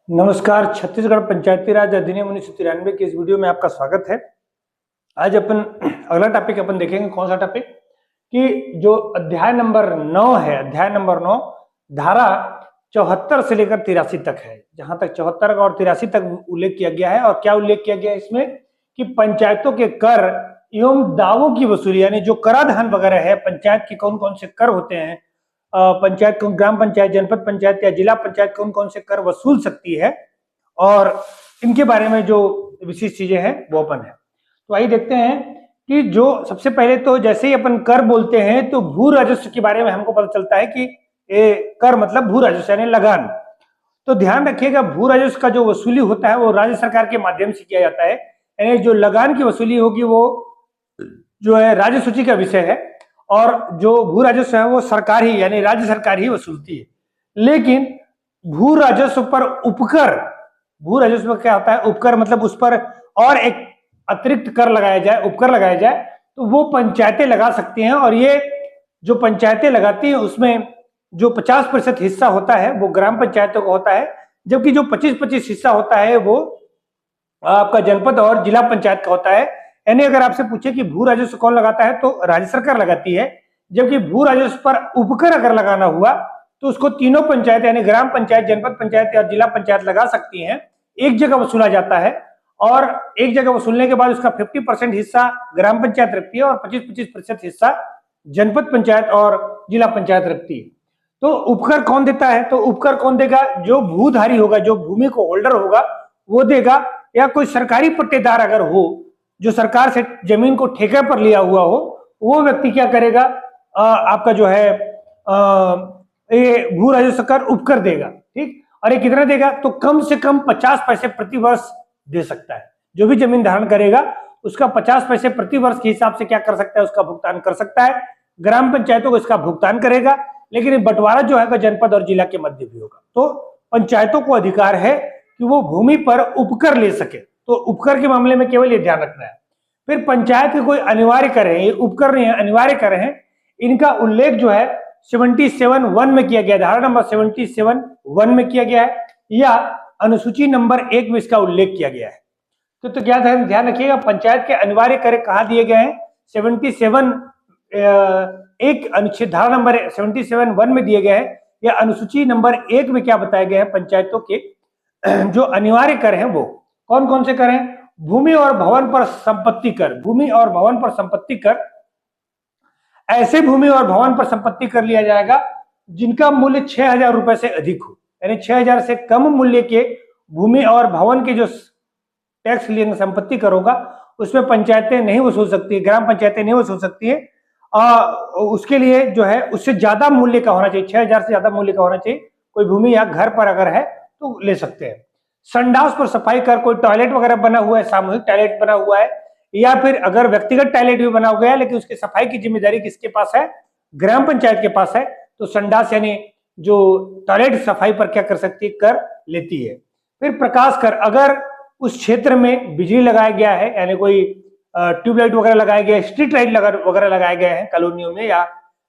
नमस्कार। छत्तीसगढ़ पंचायती राज अधिनियम 1993 की इस वीडियो में आपका स्वागत है। आज अपन अगला टॉपिक अपन देखेंगे। कौन सा टॉपिक? कि जो अध्याय नंबर 9 है, अध्याय नंबर 9 धारा 74 से लेकर 83 तक है। जहां तक 74 और 83 तक उल्लेख किया गया है। और क्या उल्लेख किया गया है इसमें कि पंचायतों के कर एवं दावों की वसूली, यानी जो कराधान वगैरह है, पंचायत के कौन कौन से कर होते हैं, पंचायत ग्राम पंचायत, जनपद पंचायत या जिला पंचायत कौन कौन से कर वसूल सकती है, और इनके बारे में जो विशेष चीजें हैं वो अपन है। तो आइए देखते हैं कि जो सबसे पहले तो जैसे ही अपन कर बोलते हैं तो भू राजस्व के बारे में हमको पता चलता है कि ये कर मतलब भू राजस्व यानी लगान। तो ध्यान रखिएगा, भू राजस्व का जो वसूली होता है वो राज्य सरकार के माध्यम से किया जाता है। यानी जो लगान की वसूली होगी वो जो है राज्य सूची का विषय है, और जो भू राजस्व है वो सरकार ही यानी राज्य सरकार ही वसूलती है। लेकिन भू राजस्व पर उपकर, भू राजस्व क्या होता है? उपकर मतलब उस पर और एक अतिरिक्त कर लगाया जाए, उपकर लगाया जाए, तो वो पंचायतें लगा सकती हैं। और ये जो पंचायतें लगाती हैं उसमें जो 50% हिस्सा होता है वो ग्राम पंचायतों का होता है, जबकि जो 25-25 हिस्सा होता है वो आपका जनपद और जिला पंचायत का होता है। यानी अगर आपसे पूछे कि भू राजस्व कौन लगाता है तो राज्य सरकार लगाती है, जबकि भू राजस्व पर उपकर अगर लगाना हुआ तो उसको तीनों पंचायत यानी ग्राम पंचायत, जनपद पंचायत और जिला पंचायत लगा सकती हैं। एक जगह वसूला जाता है और एक जगह वसूलने के बाद उसका 50% हिस्सा ग्राम पंचायत रखती है और 25-25% हिस्सा जनपद पंचायत और जिला पंचायत रखती है। तो उपकर कौन देता है? तो उपकर कौन देगा? जो भूधारी होगा, जो भूमि को होल्डर होगा वो देगा, या कोई सरकारी पट्टेदार अगर हो जो सरकार से जमीन को ठेके पर लिया हुआ हो, वो व्यक्ति क्या करेगा? आपका जो है ये भू राजस्व कर उपकर देगा। ठीक, और ये कितना देगा? तो कम से कम 50 पैसे प्रति वर्ष दे सकता है। जो भी जमीन धारण करेगा उसका 50 पैसे प्रति वर्ष के हिसाब से क्या कर सकता है? उसका भुगतान कर सकता है। ग्राम पंचायतों को इसका भुगतान करेगा, लेकिन बंटवारा जो है जनपद और जिला के मध्य भी होगा। तो पंचायतों को अधिकार है कि वो भूमि पर उपकर ले सके। तो उपकर के मामले में केवल ये ध्यान रखना है। फिर पंचायत के कोई अनिवार्य कर है, ये उपकर नहीं है, अनिवार्य कर है। इनका उल्लेख जो है 77(1) में किया गया, धारा नंबर 77(1) में किया गया है, या अनुसूची नंबर 1 में इसका उल्लेख किया गया है। तो क्या ध्यान रखिएगा, पंचायत के अनिवार्य कर कहाँ दिए गए हैं? 77 एक अनुच्छेद धारा नंबर 77(1) में दिए गए हैं, या अनुसूची नंबर 1 में क्या बताया गया है? पंचायतों के जो अनिवार्य कर हैं वो कौन कौन से कर हैं? भूमि और भवन पर संपत्ति कर, भूमि और भवन पर संपत्ति कर, ऐसे भूमि और भवन पर संपत्ति कर लिया जाएगा जिनका मूल्य 6,000 रुपए से अधिक हो। यानी 6,000 से कम मूल्य के भूमि और भवन के जो टैक्स लिए संपत्ति कर होगा उसमें पंचायतें नहीं वसूल सकती, ग्राम पंचायतें नहीं वसूल सकती है। उसके लिए जो है उससे ज्यादा मूल्य का होना चाहिए, 6,000 से ज्यादा मूल्य का होना चाहिए। कोई भूमि या घर पर अगर है तो ले सकते हैं। संडास पर सफाई कर, कोई टॉयलेट वगैरह बना हुआ है, सामूहिक टॉयलेट बना हुआ है, या फिर अगर व्यक्तिगत टॉयलेट भी बना गया है लेकिन उसकी सफाई की जिम्मेदारी किसके पास है? ग्राम पंचायत के पास है, तो संडास यानी जो टॉयलेट सफाई पर क्या कर सकती है? कर लेती है। फिर प्रकाश कर, अगर उस क्षेत्र में बिजली लगाया गया है, यानी कोई ट्यूबलाइट वगैरह लगाया गया है, स्ट्रीट लाइट वगैरह लगाए गए हैं कॉलोनियों में या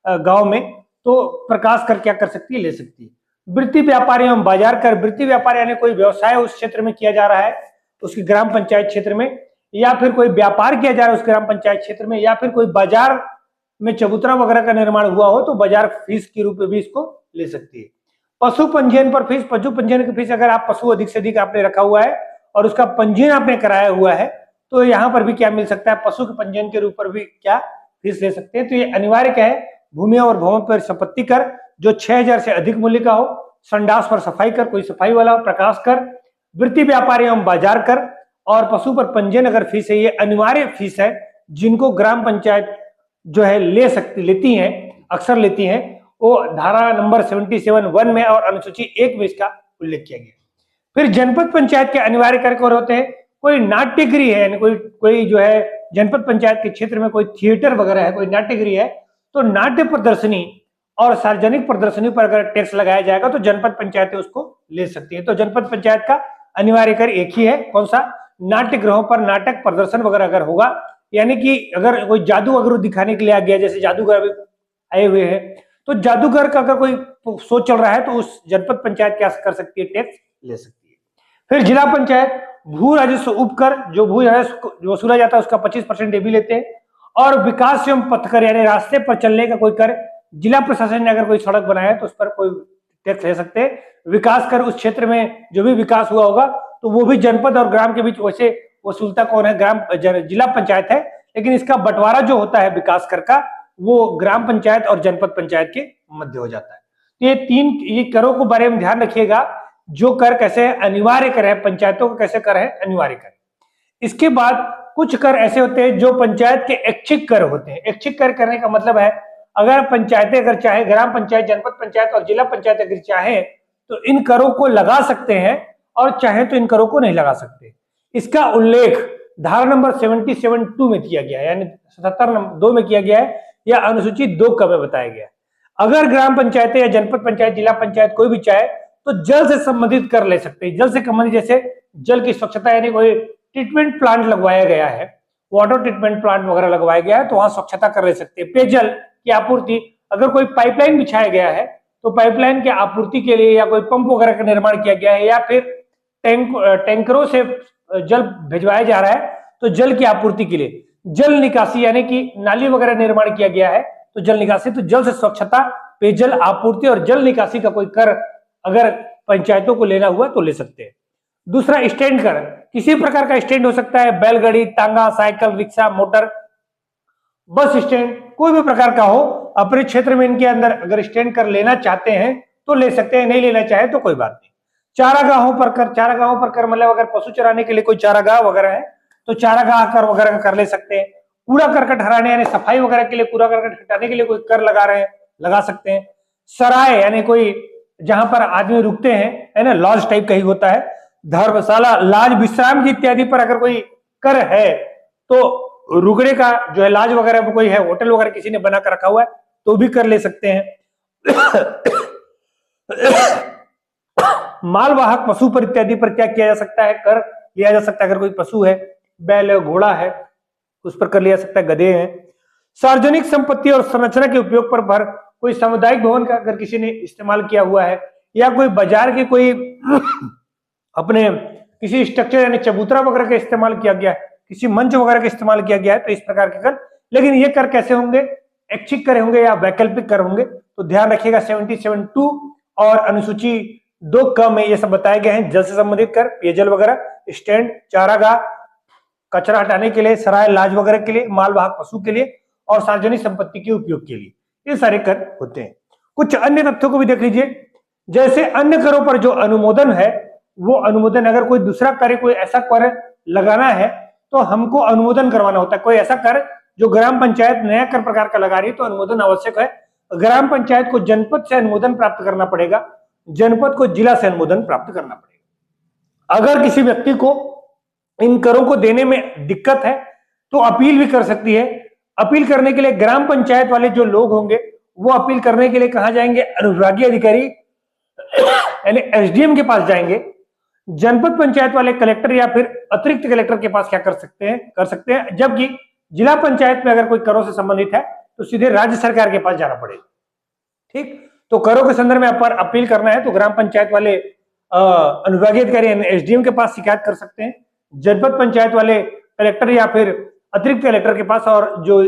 गांव में, तो प्रकाश कर क्या कर सकती है? ले सकती है। वृत्ति व्यापार एवं बाजार कर, वृत्ति व्यापार यानी कोई व्यवसाय उस क्षेत्र में किया जा रहा है उसकी ग्राम पंचायत क्षेत्र में, या फिर कोई व्यापार किया जा रहा है उस ग्राम पंचायत क्षेत्र में, या फिर कोई बाजार में चबूतरा वगैरह का निर्माण हुआ हो तो बाजार फीस के रूप में भी इसको ले सकती है। पशु पंजीयन पर फीस, पशु पंजीयन की फीस, अगर आप पशु अधिक से अधिक आपने रखा हुआ है और उसका पंजीयन आपने कराया हुआ है तो यहाँ पर भी क्या मिल सकता है? पशु के पंजीयन के रूप पर भी क्या फीस ले सकते हैं। तो ये अनिवार्य क्या है? भूमि और भवन पर संपत्ति कर जो 6,000 से अधिक मूल्य का हो, संडास पर सफाई कर, कोई सफाई वाला हो, प्रकाश कर, वृत्ति व्यापार एवं बाजार कर, और पशु पर पंजीयन अगर फीस है, ये अनिवार्य फीस है जिनको ग्राम पंचायत जो है लेती हैं, अक्सर लेती हैं। वो धारा नंबर 77(1) में और अनुसूची 1 में इसका उल्लेख किया गया। फिर जनपद पंचायत के अनिवार्य कर कौन होते हैं? कोई नाट्यगृह है, यानी कोई जो है जनपद पंचायत के क्षेत्र में कोई थिएटर वगैरह है, कोई नाट्यगृह है, तो नाट्य प्रदर्शनी और सार्वजनिक प्रदर्शनी पर अगर टैक्स लगाया जाएगा तो जनपद पंचायतें उसको ले सकती है। तो जनपद पंचायत का अनिवार्य कर एक ही है, कौन सा? नाट्य गृहों पर नाटक प्रदर्शन वगैरह अगर होगा, यानी कि अगर कोई जादू वगैरह दिखाने के लिए आ गया, जैसे जादूगर आए हुए हैं, तो जादूगर का अगर कोई शो चल रहा है तो उस जनपद पंचायत क्या कर सकती है? टैक्स ले सकती है। फिर जिला पंचायत भू राजस्व उपकर, जो भू राजस्व वसूला जाता है उसका 25% ये भी लेते हैं। और विकास एवं पथ कर, यानी रास्ते पर चलने का कोई कर, जिला प्रशासन ने अगर कोई सड़क बनाया है तो उस पर कोई टैक्स ले सकते हैं। विकास कर, उस क्षेत्र में जो भी विकास हुआ होगा तो वो भी जनपद और ग्राम के बीच वैसे वसूलता कौन है, जिला पंचायत है, लेकिन इसका बंटवारा जो होता है विकास कर का वो ग्राम पंचायत और जनपद पंचायत के मध्य हो जाता है। तो ये करों को बारे में ध्यान रखिएगा, जो कर कैसे अनिवार्य कर है, पंचायतों को कैसे कर है अनिवार्य कर। इसके बाद कुछ कर ऐसे होते हैं जो पंचायत के ऐच्छिक कर होते हैं। ऐच्छिक कर करने का मतलब है अगर पंचायतें अगर चाहे, ग्राम पंचायत, जनपद पंचायत और जिला पंचायत अगर चाहे तो इन करों को लगा सकते हैं और चाहे तो इन करों को नहीं लगा सकते। इसका उल्लेख धारा नंबर 77(2) में किया गया है, यानी 77(2) में किया गया है, या अनुसूची 2 क में बताया गया है। अगर ग्राम पंचायतें या जनपद पंचायत, जिला पंचायत कोई भी चाहे तो जल से संबंधित कर ले सकते हैं। जल से संबंधित जैसे जल की स्वच्छता, यानी कोई ट्रीटमेंट प्लांट लगवाया गया है, वाटर ट्रीटमेंट प्लांट वगैरह लगवाया गया है तो वहां स्वच्छता कर ले सकते हैं। पेयजल की आपूर्ति, अगर कोई पाइपलाइन बिछाया गया है तो पाइपलाइन की आपूर्ति के लिए या कोई पंप वगैरह का निर्माण किया गया है या फिर टैंकरों से जल भिजवाया जा रहा है तो जल की आपूर्ति के लिए जल निकासी, यानी कि नाली वगैरह निर्माण किया गया है तो जल निकासी, तो जल से स्वच्छता, पेयजल आपूर्ति और जल निकासी का कोई कर अगर पंचायतों को लेना हुआ तो ले सकते हैं। दूसरा, स्टैंड कर, किसी प्रकार का स्टैंड हो सकता है, बैलगाड़ी, तांगा, cycle, rickshaw, motor, bus stand, कोई भी प्रकार का हो, अपने क्षेत्र में इनके अंदर अगर स्टैंड कर लेना चाहते हैं तो ले सकते हैं, नहीं लेना चाहे तो कोई बात नहीं। चारागाहों पर कर, चारागाहों पर कर मतलब अगर पशु चराने के लिए कोई चारागाह वगैरह है तो चारागाह कर वगैरह कर ले सकते हैं। कूड़ा करकट हटाने यानी सफाई वगैरह के लिए, कूड़ा करकट हटाने के लिए कोई कर लगा रहे हैं, लगा सकते हैं। सराय यानी कोई जहां पर आदमी रुकते हैं, है ना, लॉज टाइप का ही होता है, धर्मशाला, लाज, विश्राम इत्यादि पर अगर कोई कर है तो रुकने का जो है लाज वगैरह में कोई है, होटल वगैरह किसी ने बना कर रखा हुआ है तो भी कर ले सकते हैं। मालवाहक पशु पर इत्यादि पर क्या किया जा सकता है, कर लिया जा सकता है। अगर कोई पशु है, बैल है, घोड़ा है, उस पर कर लिया जा सकता है, गधे हैं। सार्वजनिक संपत्ति और संरचना के उपयोग पर भर, कोई सामुदायिक भवन का अगर किसी ने इस्तेमाल किया हुआ है या कोई बाजार के कोई अपने किसी स्ट्रक्चर यानी चबूतरा वगैरह का इस्तेमाल किया गया है, किसी मंच वगैरह का इस्तेमाल किया गया है तो इस प्रकार के कर। लेकिन ये कर कैसे होंगे, ऐच्छिक कर होंगे या वैकल्पिक कर होंगे, तो ध्यान रखिएगा 77(2) और अनुसूची 2 क में ये सब बताए गए हैं। जल से संबंधित कर, पेयजल वगैरह, स्टैंड, चारागाह, कचरा हटाने के लिए, सराय, लाज वगैरह के लिए, मालवाहक पशु के लिए और सार्वजनिक संपत्ति के उपयोग के लिए, ये सारे कर होते हैं। कुछ अन्य तथ्यों को भी देख लीजिए, जैसे अन्य करों पर जो अनुमोदन है वो अनुमोदन, अगर कोई दूसरा कर, कोई ऐसा कर लगाना है तो हमको अनुमोदन करवाना होता है। कोई ऐसा कर जो ग्राम पंचायत नया कर प्रकार का लगा रही है तो अनुमोदन आवश्यक है। ग्राम पंचायत को जनपद से अनुमोदन प्राप्त करना पड़ेगा, जनपद को जिला से अनुमोदन प्राप्त करना पड़ेगा। अगर किसी व्यक्ति को इन करों को देने में दिक्कत है तो अपील भी कर सकती है। अपील करने के लिए ग्राम पंचायत वाले जो लोग होंगे वो अपील करने के लिए कहां जाएंगे, अनुविभागीय अधिकारी यानी एसडीएम के पास जाएंगे। जनपद पंचायत वाले कलेक्टर या फिर अतिरिक्त कलेक्टर के पास क्या कर सकते हैं। जबकि जिला पंचायत में अगर कोई करों से संबंधित है तो सीधे राज्य सरकार के पास जाना पड़ेगा। ठीक, तो करों के संदर्भ में पर अपील करना है तो ग्राम पंचायत वाले अनुविभागीय अधिकारी यानी एसडीएम के पास शिकायत कर सकते हैं। जनपद पंचायत वाले कलेक्टर या फिर अतिरिक्त कलेक्टर के पास, और जो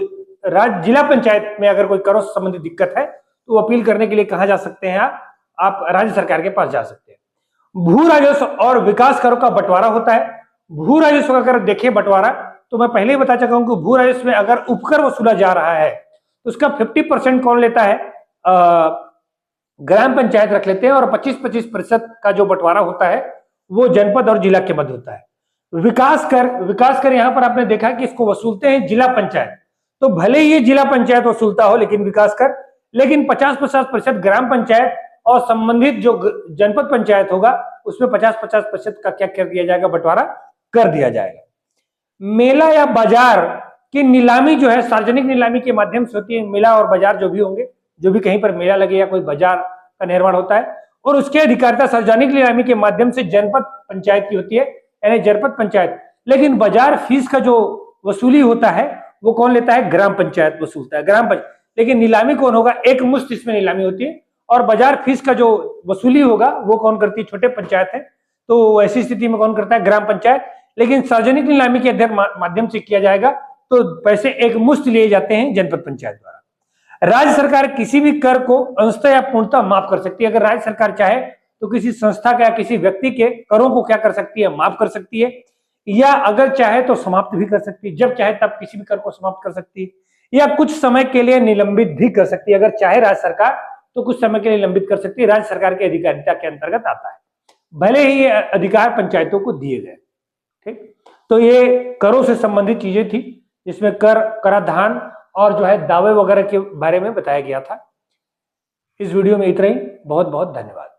जिला पंचायत में अगर कोई करों से संबंधित दिक्कत है तो अपील करने के लिए कहां जा सकते हैं, आप राज्य सरकार के पास जा सकते हैं। भू राजस्व और विकास करों का बंटवारा होता है। भू राजस्व का अगर देखें बंटवारा तो मैं पहले ही बता चुका हूं कि भू राजस्व में अगर उपकर वसूला जा रहा है तो उसका 50% कौन लेता है, ग्राम पंचायत रख लेते हैं, और 25-25% का जो बंटवारा होता है वो जनपद और जिला के मध्य होता है। विकास कर यहां पर आपने देखा कि इसको वसूलते हैं जिला पंचायत, तो भले ही ये जिला पंचायत वसूलता हो लेकिन विकास कर, लेकिन 50-50% ग्राम पंचायत और संबंधित जो जनपद पंचायत होगा उसमें 50-50% का क्या कर दिया जाएगा, बंटवारा कर दिया जाएगा। मेला या बाजार की नीलामी जो है सार्वजनिक नीलामी के माध्यम से होती है। मेला और बाजार जो भी होंगे, जो भी कहीं पर मेला लगे या कोई बाजार का निर्माण होता है, और उसकी अधिकारिता सार्वजनिक नीलामी के माध्यम से जनपद पंचायत की होती है, यानी जनपद पंचायत। लेकिन बाजार फीस का जो वसूली होता है वो कौन लेता है, ग्राम पंचायत वसूलता है, ग्राम पंचायत। लेकिन नीलामी कौन होगा, एक मुश्त इसमें नीलामी होती है, और बाजार फीस का जो वसूली होगा वो कौन करती है, छोटे पंचायत है। तो ऐसी स्थिति में कौन करता है? ग्राम पंचायत। लेकिन सार्वजनिक नीलामी के माध्यम से किया जाएगा तो पैसे एक मुश्त लिए जाते हैं जनपद पंचायत द्वारा। राज्य सरकार किसी भी कर को अंशतः या पूर्णतः माफ कर सकती है। अगर राज्य सरकार चाहे तो किसी संस्था का या किसी व्यक्ति के करों को क्या कर सकती है? माफ कर सकती है, या अगर चाहे तो समाप्त भी कर सकती है। जब चाहे तब किसी भी कर को समाप्त कर सकती है, या कुछ समय के लिए निलंबित भी कर सकती है। अगर चाहे राज्य सरकार तो कुछ समय के लिए निलंबित कर सकती है। राज्य सरकार की अधिकारिता के अंतर्गत आता है, भले ही ये अधिकार पंचायतों को दिए गए। ठीक, तो ये करों से संबंधित चीजें थी, जिसमें कर, कराधान और जो है दावे वगैरह के बारे में बताया गया था। इस वीडियो में इतना ही। बहुत बहुत धन्यवाद।